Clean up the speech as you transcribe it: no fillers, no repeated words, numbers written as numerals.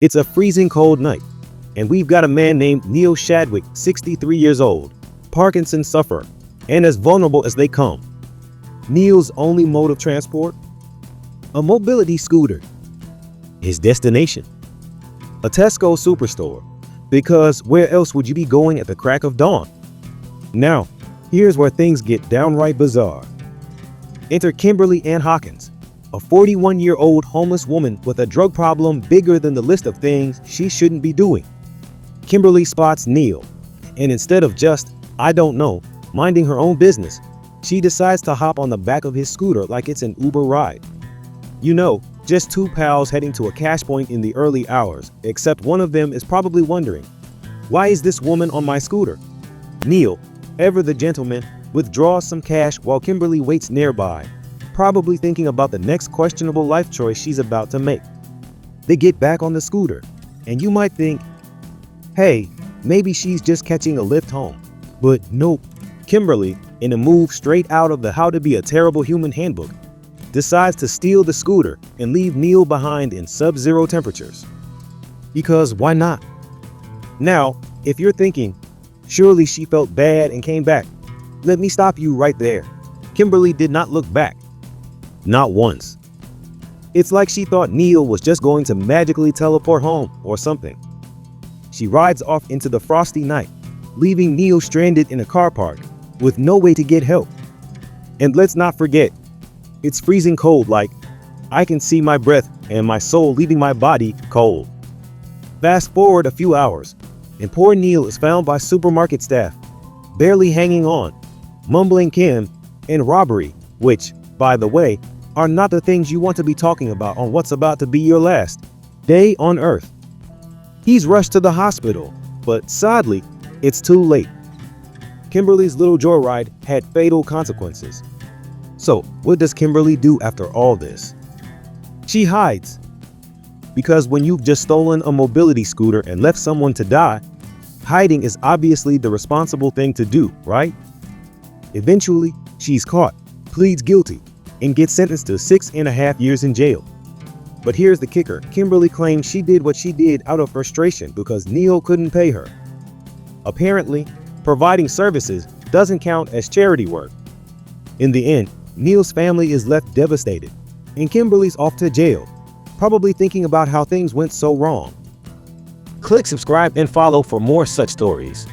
It's a freezing cold night, and we've got a man named Neil Shadwick, 63 years old, Parkinson sufferer, and as vulnerable as they come. Neil's only mode of transport? A mobility scooter. His destination? A Tesco Superstore, because where else would you be going at the crack of dawn? Now, here's where things get downright bizarre. Enter Kimberley Ann Hawkins, a 41-year-old homeless woman with a drug problem bigger than the list of things she shouldn't be doing. Kimberley spots Neil, and instead of just, I don't know, minding her own business, she decides to hop on the back of his scooter like it's an Uber ride. You know, just two pals heading to a cash point in the early hours, except one of them is probably wondering, why is this woman on my scooter? Neil, ever the gentleman, withdraws some cash while Kimberley waits nearby, probably thinking about the next questionable life choice she's about to make. They get back on the scooter, and you might think, hey, maybe she's just catching a lift home. But nope, Kimberley, in a move straight out of the How to Be a Terrible Human handbook, decides to steal the scooter and leave Neil behind in sub-zero temperatures. Because why not? Now, if you're thinking, surely she felt bad and came back, let me stop you right there. Kimberley did not look back. Not once. It's like she thought Neil was just going to magically teleport home or something. She rides off into the frosty night, leaving Neil stranded in a car park with no way to get help. And let's not forget, it's freezing cold, like I can see my breath and my soul leaving my body cold. Fast forward a few hours, and poor Neil is found by supermarket staff, barely hanging on, mumbling Kim and robbery, which, by the way, are not the things you want to be talking about on what's about to be your last day on Earth. He's rushed to the hospital, but sadly, it's too late. Kimberley's little joyride had fatal consequences. So, what does Kimberley do after all this? She hides. Because when you've just stolen a mobility scooter and left someone to die, hiding is obviously the responsible thing to do, right? Eventually, she's caught, pleads guilty, and gets sentenced to 6.5 years in jail. But here's the kicker. Kimberley claims she did what she did out of frustration because Neil couldn't pay her. Apparently, providing services doesn't count as charity work. In the end, Neil's family is left devastated, and Kimberley's off to jail, probably thinking about how things went so wrong. Click subscribe and follow for more such stories.